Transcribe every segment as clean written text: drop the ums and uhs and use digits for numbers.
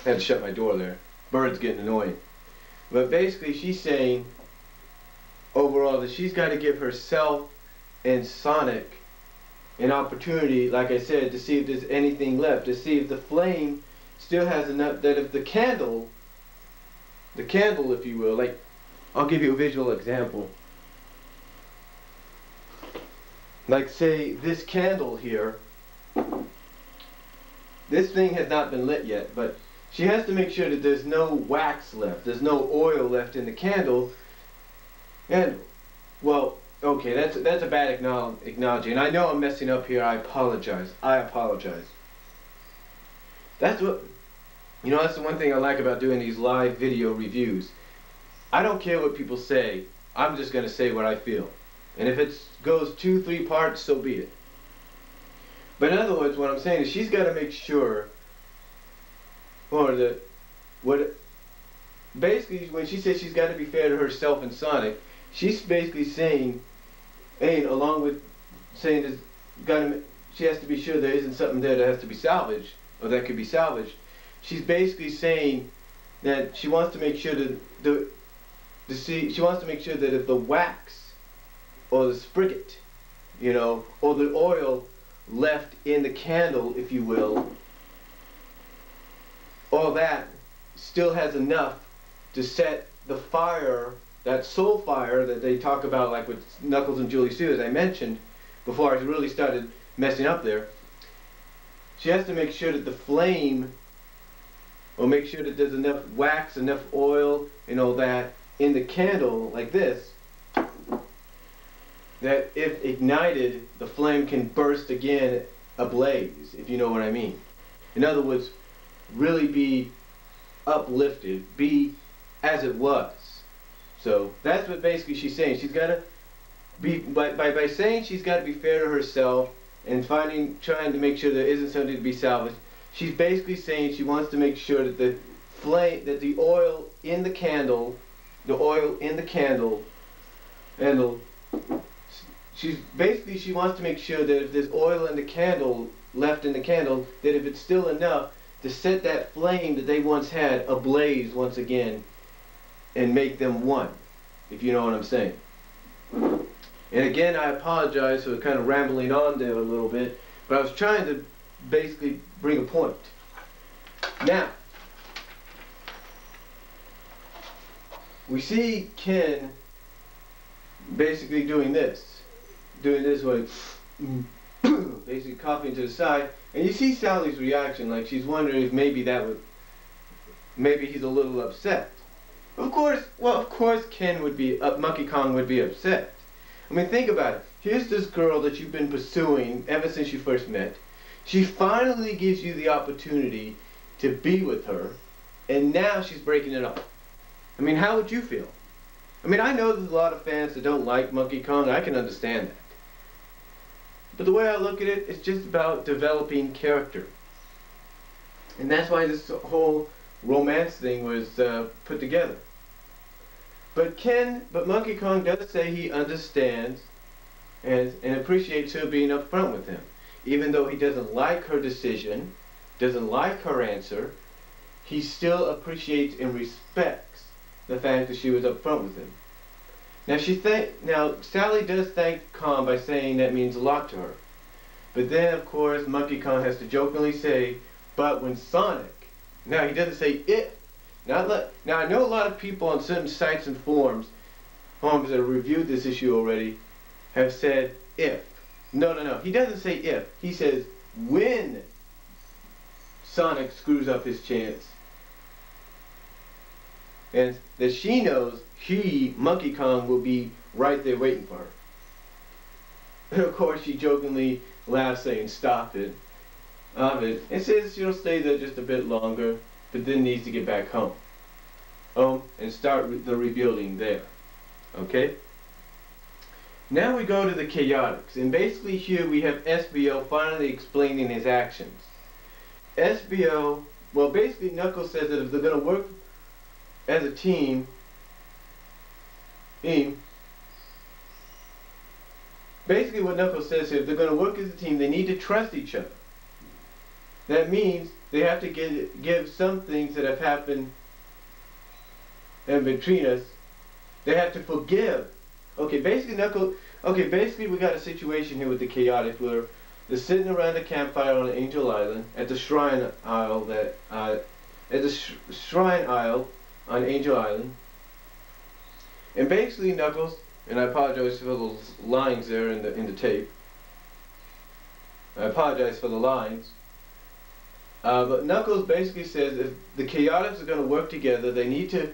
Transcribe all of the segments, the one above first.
I had to shut my door there. Birds getting annoying. But basically she's saying overall that she's got to give herself and Sonic an opportunity, like I said, to see if there's anything left, to see if the flame still has enough, that if the candle if you will, like, I'll give you a visual example. Like say this candle here, this thing has not been lit yet, but she has to make sure that there's no wax left, there's no oil left in the candle. And, well, okay, that's a bad acknowledging. And I know I'm messing up here. I apologize. That's what, you know, that's the one thing I like about doing these live video reviews. I don't care what people say. I'm just going to say what I feel. And if it goes 2-3 parts, so be it. But in other words, what I'm saying is she's got to make sure, or that, basically when she says she's got to be fair to herself and Sonic, she's basically saying, and along with saying she has to be sure there isn't something there that has to be salvaged, or that could be salvaged. She's basically saying that she wants to make sure that she wants to make sure that if the wax or the spigot, you know, or the oil left in the candle, if you will, all that still has enough to set the fire, that soul fire that they talk about, like with Knuckles and Julie Sue, as I mentioned before I really started messing up there. She has to make sure that the flame, or make sure that there's enough wax, enough oil, and all that in the candle, like this, that if ignited, the flame can burst again ablaze, if you know what I mean. In other words, really be uplifted, be as it was. So that's what basically she's saying. She's got to be, by saying she's got to be fair to herself and trying to make sure there isn't something to be salvaged, she's basically saying she wants to make sure that the flame, that the oil in the candle, she wants to make sure that if there's oil in the candle, left in the candle, that if it's still enough to set that flame that they once had ablaze once again and make them one, if you know what I'm saying. And again, I apologize for kind of rambling on there a little bit, but I was trying to basically bring a point. Now, we see Ken basically doing this way, basically coughing to the side, and you see Sally's reaction, like she's wondering if maybe he's a little upset. Of course Ken would be, Monkey Kong would be upset. I mean, think about it. Here's this girl that you've been pursuing ever since you first met. She finally gives you the opportunity to be with her, and now she's breaking it off. I mean, how would you feel? I mean, I know there's a lot of fans that don't like Monkey Kong. I can understand that. But the way I look at it, it's just about developing character. And that's why this whole romance thing was put together. But Monkey Kong does say he understands and appreciates her being upfront with him. Even though he doesn't like her decision, doesn't like her answer, he still appreciates and respects the fact that she was upfront with him. Now Sally does thank Kong by saying that means a lot to her. But then of course Monkey Kong has to jokingly say, but when Sonic, now he doesn't say if. Now I know a lot of people on certain sites and forums that have reviewed this issue already have said if. No, he doesn't say if. He says when Sonic screws up his chance. And that she knows Monkey Kong, will be right there waiting for her. And of course she jokingly laughs saying stop it. And says she'll stay there just a bit longer, but then needs to get back home. And start the rebuilding there. Okay? Now we go to the Chaotix, and basically here we have SBO finally explaining his actions. SBO, well basically Knuckles says that if they're going to work as a team, basically what Knuckles says here, if they're going to work as a team, they need to trust each other. That means they have to give some things that have happened in between us. They have to forgive. Okay, basically Knuckles. Okay, basically we got a situation here with the Chaotix where they're sitting around the campfire on Angel Island at the shrine isle shrine isle on Angel Island. And basically Knuckles, and I apologize for those lines there in the tape. I apologize for the lines. But Knuckles basically says if the Chaotix are going to work together, they need to,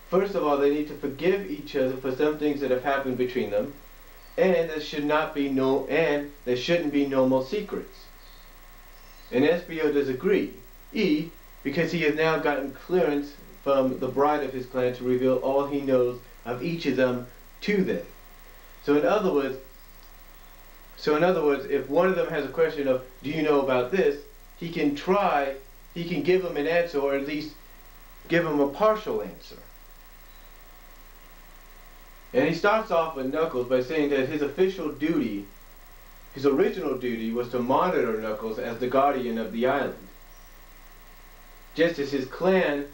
first of all, they need to forgive each other for some things that have happened between them, and there shouldn't be no more secrets. And SBO does agree. Because he has now gotten clearance from the bride of his clan to reveal all he knows of each of them to them. So in other words, if one of them has a question of, do you know about this, he can give them an answer, or at least give them a partial answer. And he starts off with Knuckles by saying that his official duty, his original duty, was to monitor Knuckles as the guardian of the island, just as his clan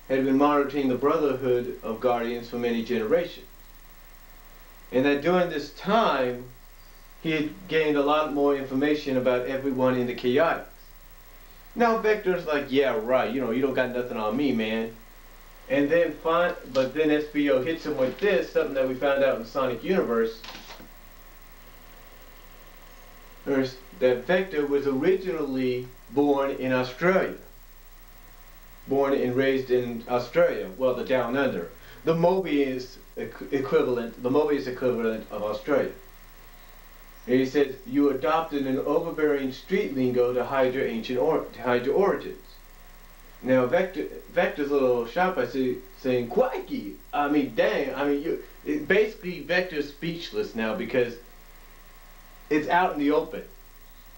had been monitoring the Brotherhood of Guardians for many generations. And that during this time, he had gained a lot more information about everyone in the Chaotix. Now Vector's like, yeah, right, you don't got nothing on me, man. And then but then SBO hits him with this, something that we found out in Sonic Universe. That Vector was originally born in Australia. Born and raised in Australia, well, the Down Under. The Mobius equivalent of Australia. And he said, you adopted an overbearing street lingo to hide your origins. Now Vector's a little shocked by saying, "Quikey! I mean, dang! I mean, basically Vector's speechless now because it's out in the open.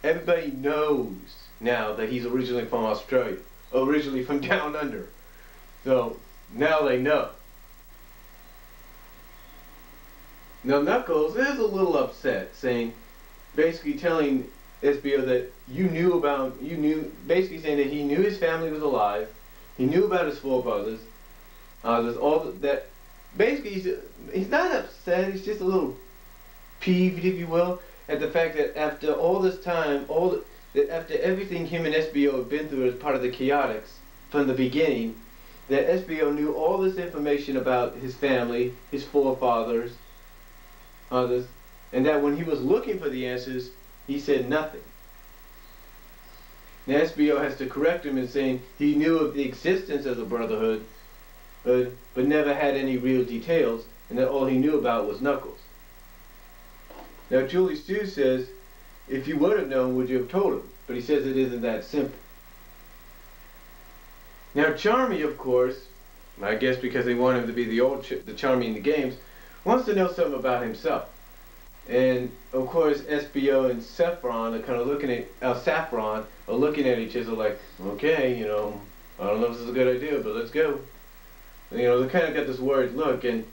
Everybody knows now that he's originally from Australia, originally from Down Under. So now they know." Now Knuckles is a little upset, basically telling SBO that basically saying that he knew his family was alive, he knew about his forefathers. There's all that. Basically, he's not upset. He's just a little peeved, if you will, at the fact that after all this time, after everything him and SBO have been through as part of the Chaotix from the beginning, that SBO knew all this information about his family, his forefathers, others, and that when he was looking for the answers, he said nothing. Now SBO has to correct him in saying he knew of the existence of the Brotherhood, but never had any real details, and that all he knew about was Knuckles. Now Julie Stu says, if you would have known, would you have told him? But he says it isn't that simple. Now Charmy, of course, I guess because they want him to be the Charmy in the games, wants to know something about himself. And of course SBO and Saffron are kind of looking at each other like, okay, I don't know if this is a good idea, but let's go. They kind of got this worried look, and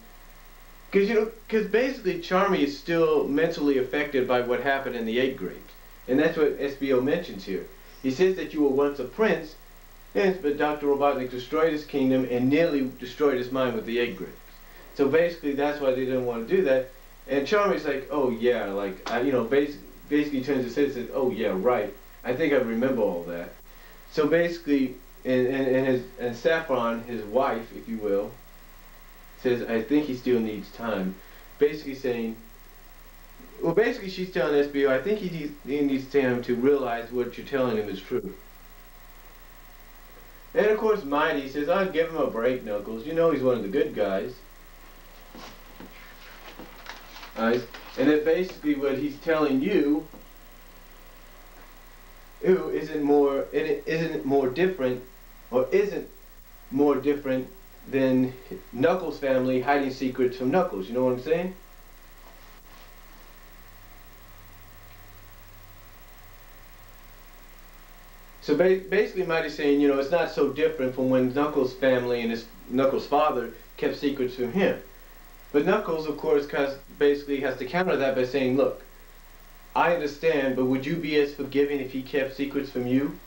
because basically Charmy is still mentally affected by what happened in the 8th grade, and that's what SBO mentions here. He says that you were once a prince, but Dr. Robotnik destroyed his kingdom and nearly destroyed his mind with the 8th grade. So basically that's why they didn't want to do that. And Charmy's like, oh yeah, like, basically turns his head and says, oh yeah, right. I think I remember all that. So basically, and Saffron, his wife, if you will, says, I think he still needs time. Basically saying, well, basically she's telling SBO, I think he needs time to realize what you're telling him is true. And of course Mighty says, I'll give him a break, Knuckles. He's one of the good guys. And then basically what he's telling you isn't more different than Knuckles' family hiding secrets from Knuckles. You know what I'm saying? So basically Mighty's saying, it's not so different from when Knuckles' family and Knuckles' father kept secrets from him. But Knuckles, of course, basically has to counter that by saying, look, I understand, but would you be as forgiving if he kept secrets from you?